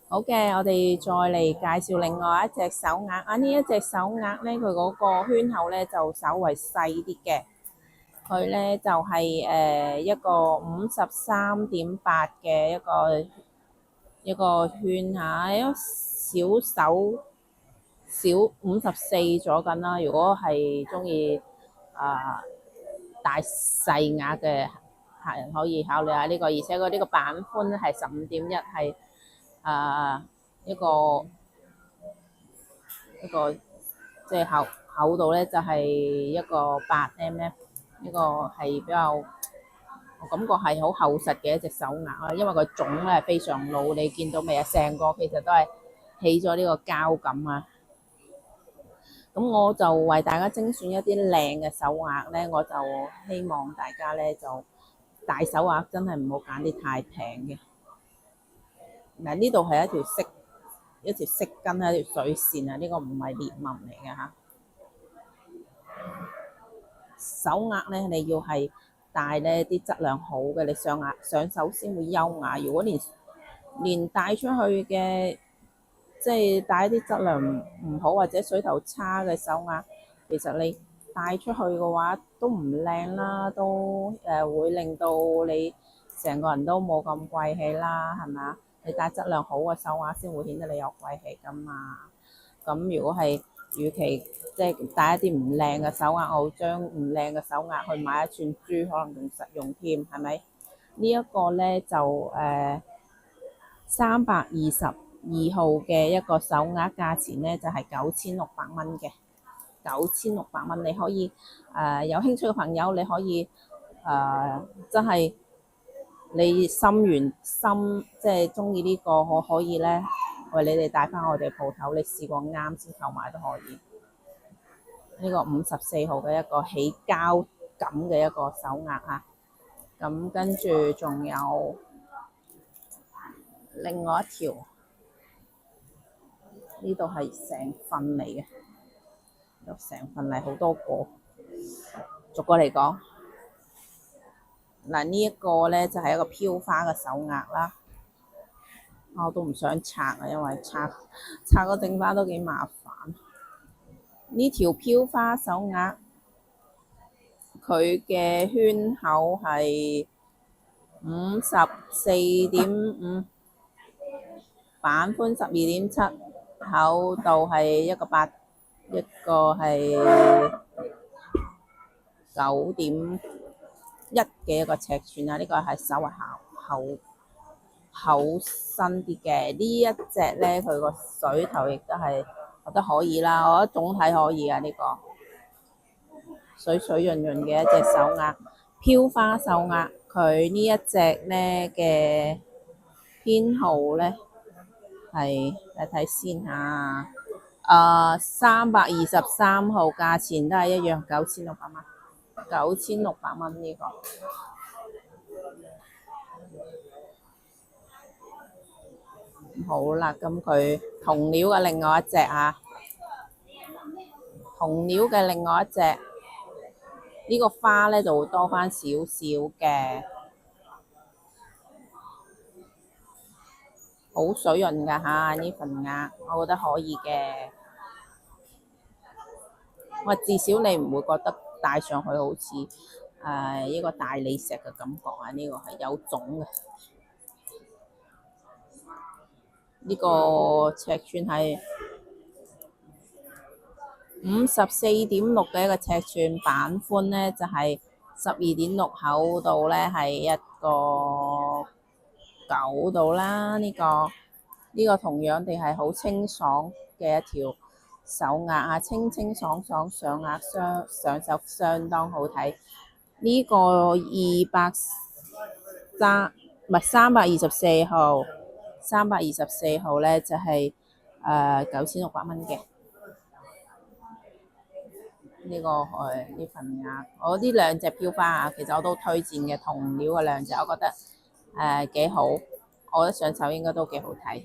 好嘅，我哋再嚟介紹另外一隻手鐲啊！呢一隻手鐲咧，佢嗰個圈口咧就稍為細啲嘅，佢咧就係、一個53.8嘅一個圈嚇，一個小手小54咗緊啦。如果係中意啊大細額嘅客人可以考慮下呢個，而且佢呢個版寬咧係15.1，係一個即係厚度咧就係一個8mm，呢個係比較我感覺係好厚實嘅一隻手鐲啦，因為佢種咧係非常老，你見到未啊？成個其實都係起咗呢個膠感啊！咁我就為大家精選一啲靚嘅手鐲咧，我就希望大家咧就大手鐲真係唔好揀啲太平嘅。嗱，呢度係一條色根啊，一條水線啊，呢個唔係裂紋嚟嘅嚇。手鐲咧，你要係戴咧啲質量好嘅，你上手先會優雅。如果連戴出去嘅，即係戴啲質量唔好或者水頭差嘅手鐲，其實你戴出去嘅話都唔靚啦，都會令到你成個人都冇咁貴氣啦，係咪啊？你戴質量好嘅手鐲先會顯得你有貴氣噶嘛。咁如果係與其即係戴一啲唔靚嘅手鐲，我會將唔靚嘅手鐲去買一串珠，可能仲實用添，係咪？呢一個咧就322號嘅一個手鐲，價錢咧就係9600蚊嘅，9600蚊你可以有興趣嘅朋友，你可以真係你即係中意呢個，我可以咧為你哋帶翻我哋鋪頭，你試過啱先購買都可以。呢個54號嘅一個起膠感嘅一個手鐲啊，咁跟住仲有另外一條，呢度係成份嚟嘅，有成份嚟好多個，逐個嚟講。嗱，呢一個咧就係一個飄花嘅手鐲啦，我都唔想拆啊，因為拆個整翻都幾麻煩。呢條飄花手鐲，佢嘅圈口係54.5，版寬12.7，厚度係一個8，一個係9.1嘅一個尺寸啊！呢個係稍微厚身啲嘅。呢一隻咧，佢個水頭亦都係覺得可以啦，我覺得總體可以啊。呢個水水潤潤嘅一隻手鐲，飄花手鐲，佢呢一隻咧嘅編號咧係睇睇先嚇。323號，價錢都係一樣9600蚊，9600蚊呢個。好啦，咁佢銅料嘅另外一隻啊，銅料嘅另外一隻，呢個花咧就會多翻少少嘅，好水潤噶嚇呢份鐲，我覺得可以嘅。我至少你唔會覺得戴上去好似一個大理石嘅感覺啊！呢個係有種嘅，呢個尺寸係54.6嘅一個尺寸，版寬咧就係12.6，厚度咧係一個9度啦。呢個同樣地係好清爽嘅一條手鐲啊，清清爽爽，上鐲上手相當好睇。呢個324號咧就係9600蚊嘅。呢份鐲，我呢兩隻飄花啊，其實我都推薦嘅，銅料嘅兩隻，我覺得幾好，我覺得上手應該都幾好睇。